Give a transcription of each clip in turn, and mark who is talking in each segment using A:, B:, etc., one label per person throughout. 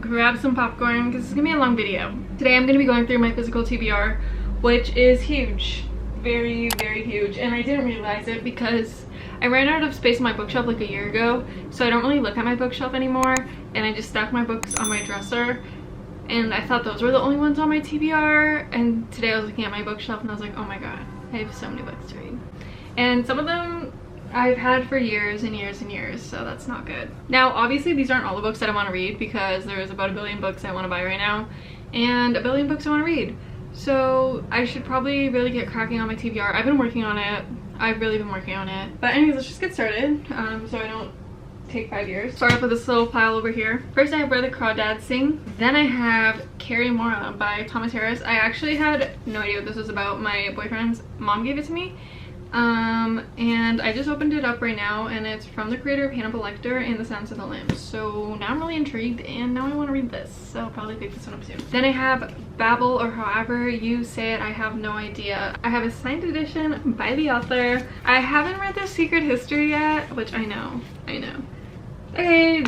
A: grab some popcorn because it's gonna be a long video. Today I'm gonna be going through my physical TBR, which is huge. Very, very huge. And I didn't realize it because I ran out of space on my bookshelf like a year ago, so I don't really look at my bookshelf anymore, and I just stack my books on my dresser, and I thought those were the only ones on my TBR. And today I was looking at my bookshelf and I was like, oh my god, I have so many books to read. And some of them I've had for years and years and years, so that's not good. Now obviously these aren't all the books that I want to read, because there's about 1 billion books I want to buy right now and 1 billion books I want to read, so I should probably really get cracking on my TBR. I've been working on it. I've really been working on it. But anyways, let's just get started so I don't take 5 years. Start off with this little pile over here. First I have Where the Crawdads Sing. Then I have Carrie Mora by Thomas Harris. I actually had no idea what this was about. My boyfriend's mom gave it to me. And I just opened it up right now, and it's from the creator of Hannibal Lecter and The Silence of the Lambs. So now I'm really intrigued, and now I want to read this, so I'll probably pick this one up soon. Then I have Babel, or however you say it, I have no idea. I have a signed edition by the author. I haven't read The Secret History yet, which I know. Okay,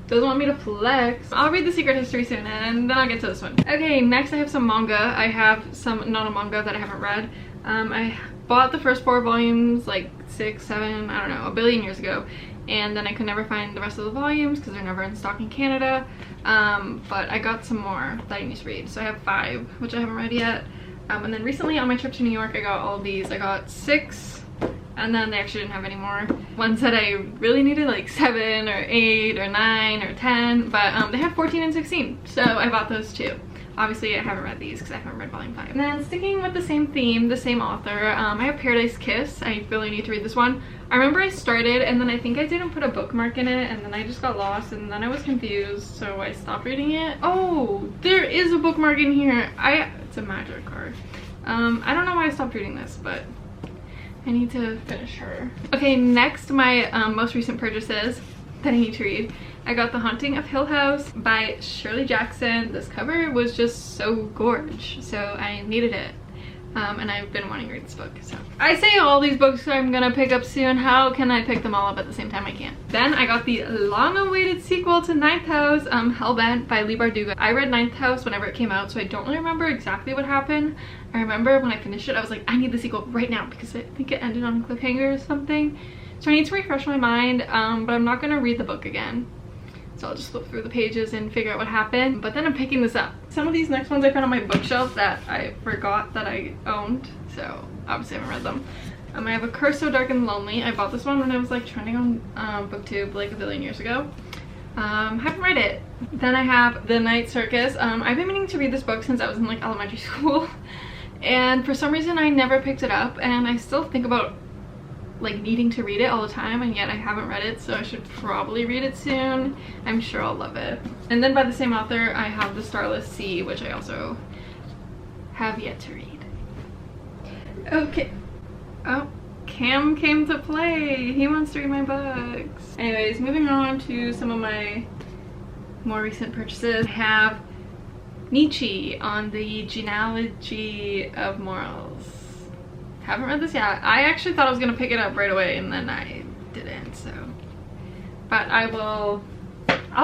A: doesn't want me to flex. I'll read The Secret History soon, and then I'll get to this one. Okay, next I have some manga. I have some manga that I haven't read. I bought the first 4 volumes like 6, 7, I don't know, 1 billion years ago, and then I could never find the rest of the volumes because they're never in stock in Canada. But I got some more that I need to read, so I have 5 which I haven't read yet. And then recently on my trip to New York I got all of these. I got 6, and then they actually didn't have any more ones that I really needed, like 7 or 8 or 9 or 10, but they have 14 and 16, so I bought those too. Obviously I haven't read these because I haven't read volume 5. And then sticking with the same theme, the same author, I have Paradise Kiss. I really need to read this one. I remember I started, and then I think I didn't put a bookmark in it, and then I just got lost, and then I was confused, so I stopped reading it. Oh, there is a bookmark in here. It's a magic card. I don't know why I stopped reading this, but I need to finish her. Okay, next my most recent purchases that I need to read. I got The Haunting of Hill House by Shirley Jackson. This cover was just so gorge, so I needed it. And I've been wanting to read this book, so. I say all these books I'm gonna pick up soon. How can I pick them all up at the same time? I can't. Then I got the long-awaited sequel to Ninth House, Havent by Leigh Bardugo. I read Ninth House whenever it came out, so I don't really remember exactly what happened. I remember when I finished it, I was like, I need the sequel right now, because I think it ended on a cliffhanger or something. So I need to refresh my mind, but I'm not gonna read the book again. So I'll just flip through the pages and figure out what happened. But then I'm picking this up. Some of these next ones I found on my bookshelf that I forgot that I owned, so obviously I haven't read them. I have A Curse So Dark and Lonely. I bought this one when I was like trending on BookTube like 1 billion years ago. Haven't read it. Then I have The Night Circus. I've been meaning to read this book since I was in like elementary school, and for some reason I never picked it up, and I still think about like needing to read it all the time, and yet I haven't read it, so I should probably read it soon. I'm sure I'll love it. And then by the same author I have The Starless Sea, which I also have yet to read. Okay. Oh, Cam came to play. He wants to read my books. Anyways, moving on to some of my more recent purchases. I have Nietzsche on the Genealogy of Morals. Haven't read this yet. I actually thought I was gonna pick it up right away, and then I didn't, so. But I'll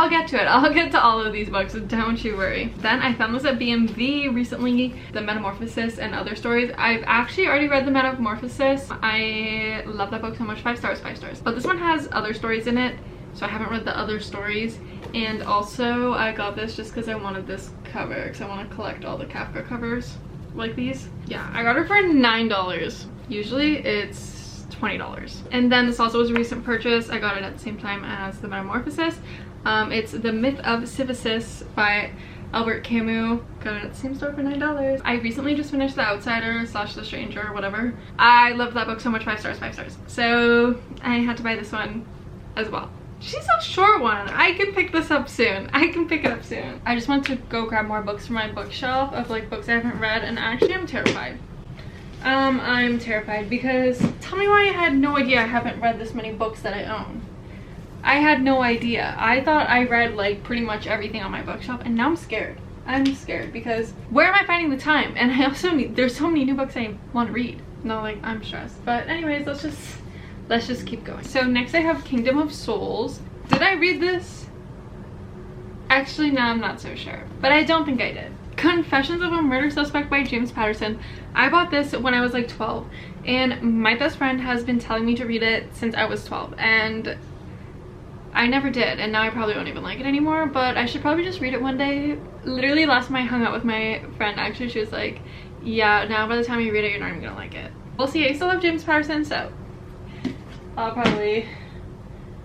A: get to it. I'll get to all of these books, so don't you worry. Then I found this at BMV recently, The Metamorphosis and Other Stories. I've actually already read The Metamorphosis. I love that book so much. 5 stars, 5 stars. But this one has other stories in it, so I haven't read the other stories. And also I got this just because I wanted this cover, because I want to collect all the Kafka covers like these. Yeah, I got it for $9. Usually it's $20. And then this also was a recent purchase. I got it at the same time as The Metamorphosis. It's The Myth of Sisyphus by Albert Camus. Got it at the same store for $9. I recently just finished The Outsider / The Stranger, whatever. I love that book so much. 5 stars, 5 stars. So I had to buy this one as well. She's a short one. I can pick this up soon. I can pick it up soon. I just want to go grab more books from my bookshelf of like books I haven't read, and actually I'm terrified. I'm terrified because tell me why I had no idea I haven't read this many books that I own. I had no idea. I thought I read like pretty much everything on my bookshelf, and now I'm scared. I'm scared because where am I finding the time? And I also need, there's so many new books I want to read. No, like I'm stressed. But anyways, let's just keep going. So next I have Kingdom of Souls. Did I read this? Actually, no, I'm not so sure, but I don't think I did. Confessions of a Murder Suspect by James Patterson. I bought this when I was like 12, and my best friend has been telling me to read it since I was 12, and I never did, and now I probably won't even like it anymore, but I should probably just read it one day. Literally last time I hung out with my friend, actually, she was like, yeah, now by the time you read it, you're not even gonna like it. We'll see. I still love James Patterson, so I'll probably,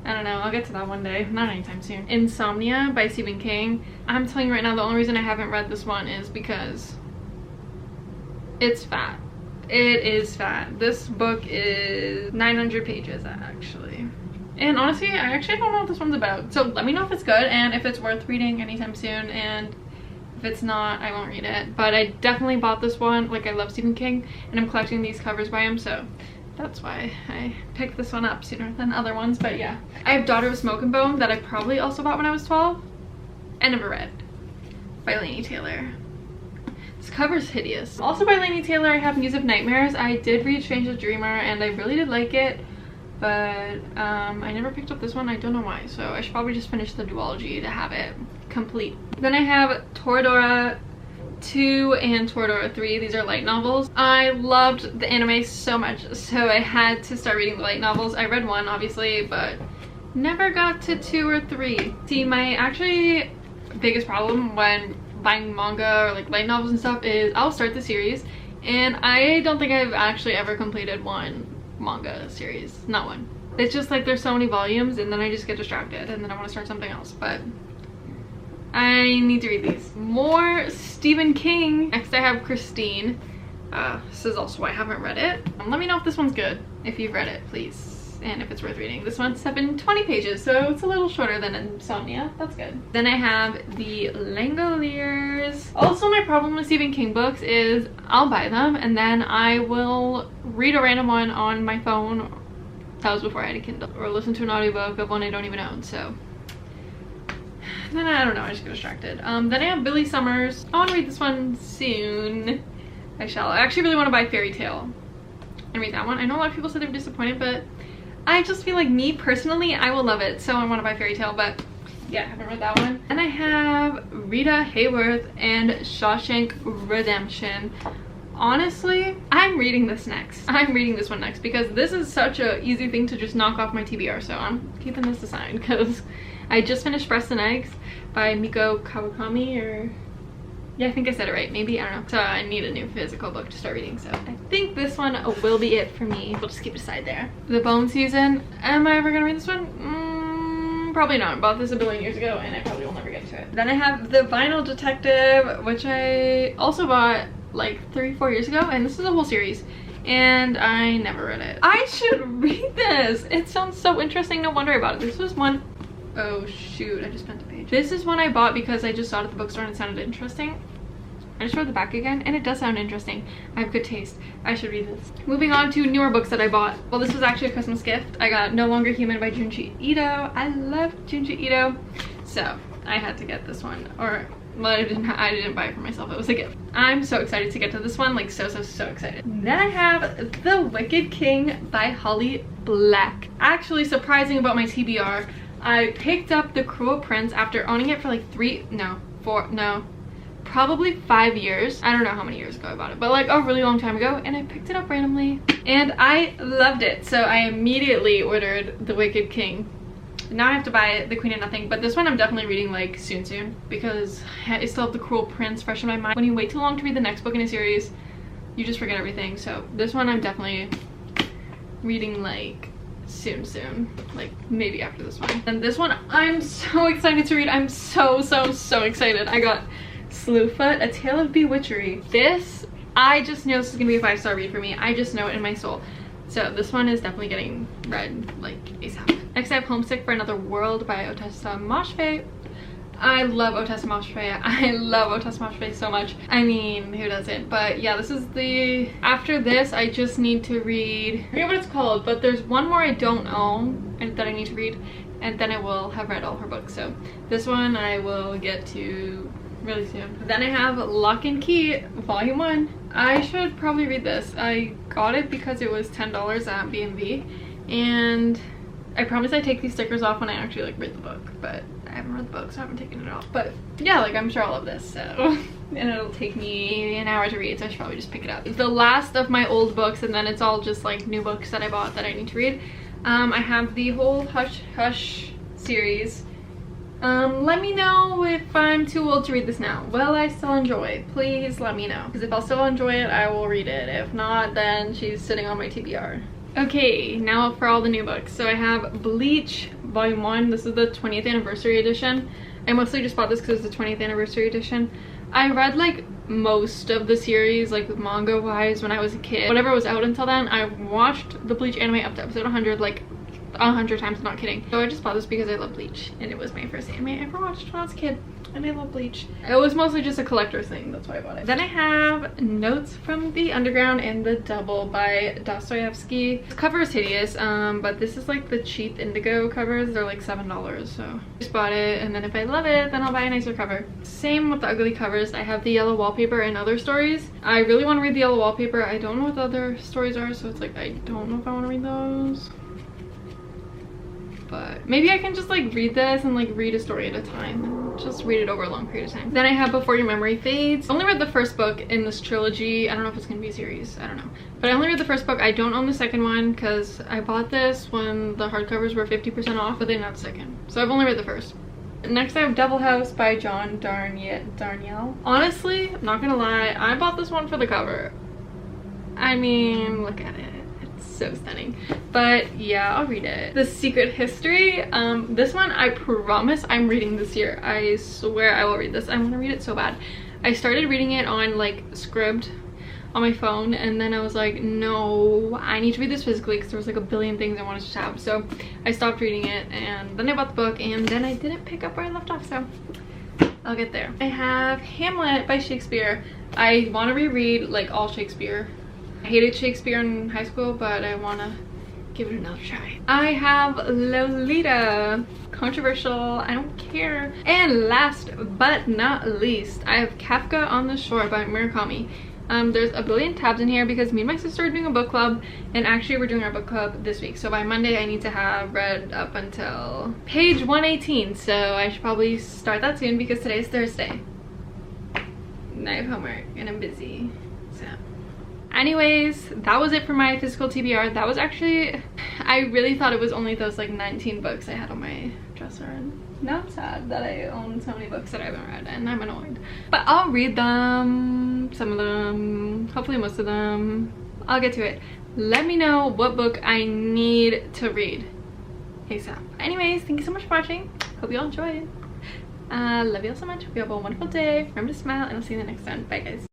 A: I don't know, I'll get to that one day, not anytime soon. Insomnia by Stephen King. I'm telling you right now, the only reason I haven't read this one is because it's fat. It is fat. This book is 900 pages actually. And honestly, I actually don't know what this one's about. So let me know if it's good and if it's worth reading anytime soon, and if it's not, I won't read it. But I definitely bought this one. Like, I love Stephen King and I'm collecting these covers by him, so that's why I picked this one up sooner than other ones. But yeah, I have Daughter of Smoke and Bone that I probably also bought when I was 12 and never read, by Laini Taylor. This cover's hideous. Also by Laini Taylor, I have Muse of Nightmares. I did read Strange the Dreamer and I really did like it, but I never picked up this one. I don't know why, so I should probably just finish the duology to have it complete. Then I have Toradora 2 and Toradora 3. These are light novels. I loved the anime so much, so I had to start reading the light novels. I read 1 obviously, but never got to 2 or 3. See, my actually biggest problem when buying manga or like light novels and stuff is I'll start the series and I don't think I've actually ever completed one manga series. Not one. It's just like there's so many volumes and then I just get distracted and then I want to start something else, but I need to read these. More Stephen King. Next I have Christine. This is also why I haven't read it. Let me know if this one's good, if you've read it, please, and if it's worth reading. This one's 720 pages, so it's a little shorter than Insomnia. That's good. Then I have the Langoliers. Also, my problem with Stephen King books is I'll buy them and then I will read a random one on my phone. That was before I had a Kindle, or listen to an audiobook of one I don't even own, so then I don't know, I just get distracted. Then I have Billy Summers. I want to read this one soon. I shall. I actually really want to buy Fairy Tale and read that one. I know a lot of people said they were disappointed, but I just feel like, me personally, I will love it, so I want to buy Fairy Tale. But yeah, I haven't read that one. And I have Rita Hayworth and Shawshank Redemption. Honestly, I'm reading this next. I'm reading this one next because this is such a easy thing to just knock off my TBR, so I'm keeping this aside because I just finished Breast and Eggs by Miko Kawakami, or yeah, I think I said it right, maybe, I don't know. So I need a new physical book to start reading, so I think this one will be it for me. We'll just keep it aside there. The Bone Season. Am I ever gonna read this one? Probably not. I bought this a billion years ago and I probably will never get to it. Then I have The Vinyl Detective, which I also bought like 3-4 years ago, and this is a whole series and I never read it. I should read this. It sounds so interesting. No wonder I bought it. This was one, oh shoot, I just bent a page. This is one I bought because I just saw it at the bookstore and it sounded interesting. I just read the back again and it does sound interesting. I have good taste. I should read this. Moving on to newer books that I bought. Well, this was actually a Christmas gift. I got No Longer Human by Junji Ito. I love Junji Ito, so I had to get this one. Or, well, I didn't buy it for myself. It was a gift. I'm so excited to get to this one. Like, so excited. Then I have The Wicked King by Holly Black. Actually, surprising about my TBR, I picked up The Cruel Prince after owning it for like probably 5 years. I don't know how many years ago I bought it, but like a really long time ago, and I picked it up randomly and I loved it, so I immediately ordered The Wicked King. Now I have to buy The Queen of Nothing, but this one I'm definitely reading like soon because I still have The Cruel Prince fresh in my mind. When you wait too long to read the next book in a series, you just forget everything, so this one I'm definitely reading like soon, like maybe after this one. And this one I'm so excited to read. I'm so excited. I got Slewfoot, A Tale of Bewitchery. This, I just know this is gonna be a 5-star read for me. I just know it in my soul. So this one is definitely getting read like ASAP. Next I have Homesick for Another World by Otessa Moshfegh. I love Otessa Moshfegh. I love Otessa Moshfegh so much. I mean, who doesn't? But yeah, this is the, after this I just need to read, I forget what it's called, but there's one more I don't own and that I need to read, and then I will have read all her books. So this one I will get to really soon. Then I have Lock and Key Volume 1. I should probably read this. I got it because it was $10 at B&B, and I promise I take these stickers off when I actually like read the book, but I haven't read the book, so I haven't taken it off. But yeah, like I'm sure I'll love this, so. And it'll take me an hour to read, so I should probably just pick it up. It's the last of my old books, and then it's all just like new books that I bought that I need to read. I have the whole Hush Hush series. Let me know if I'm too old to read this now. Will I still enjoy? Please let me know, because if I'll still enjoy it, I will read it. If not, then she's sitting on my TBR. Okay, now for all the new books. So I have Bleach Volume 1. This is the 20th anniversary edition. I mostly just bought this because it's the 20th anniversary edition. I read like most of the series, like manga wise, when I was a kid. Whatever was out until then, I watched the Bleach anime up to episode 100 like 100 times, not kidding. So I just bought this because I love Bleach, and it was my first anime I ever watched when I was a kid, and I love Bleach. It was mostly just a collector's thing, that's why I bought it. Then I have Notes from the Underground and the Double by Dostoevsky. The cover is hideous, but this is like the cheap indigo covers. They're like $7, so I just bought it, and then if I love it, then I'll buy a nicer cover. Same with the ugly covers. I have the Yellow Wallpaper and Other Stories. I really want to read the Yellow Wallpaper. I don't know what the other stories are, so it's like I don't know if I want to read those. But maybe I can just like read this and like read a story at a time. Just read it over a long period of time. Then I have Before Your Memory Fades. I only read the first book in this trilogy. I don't know if it's gonna be a series, I don't know. But I only read the first book. I don't own the second one because I bought this when the hardcovers were 50% off, but they're not the second. So I've only read the first. Next I have Devil House by John Darnielle. Honestly, I'm not gonna lie, I bought this one for the cover. I mean, look at it. So stunning. But yeah, I'll read it. The Secret History. This one I promise I'm reading this year. I swear I will read this. I want to read it so bad. I started reading it on like Scribd on my phone, and then I was like, no, I need to read this physically because there was like a billion things I wanted to tab. So I stopped reading it, and then I bought the book, and then I didn't pick up where I left off, so I'll get there. I have Hamlet by Shakespeare. I want to reread like all Shakespeare. I hated Shakespeare in high school, but I want to give it another try. I have Lolita. Controversial, I don't care. And last but not least, I have Kafka on the Shore by Murakami. There's a billion tabs in here because me and my sister are doing a book club, and actually we're doing our book club this week. So by Monday I need to have read up until page 118. So I should probably start that soon because today's Thursday. And I have homework and I'm busy, so. Anyways, that was it for my physical TBR. That was actually, I really thought it was only those like 19 books I had on my dresser, and now I'm sad that I own so many books that I haven't read, and I'm annoyed. But I'll read them, some of them, hopefully most of them. I'll get to it. Let me know what book I need to read ASAP. Anyways, thank you so much for watching. Hope you all enjoyed. Love you all so much. Hope you have a wonderful day. Remember to smile, and I'll see you in the next one. Bye guys.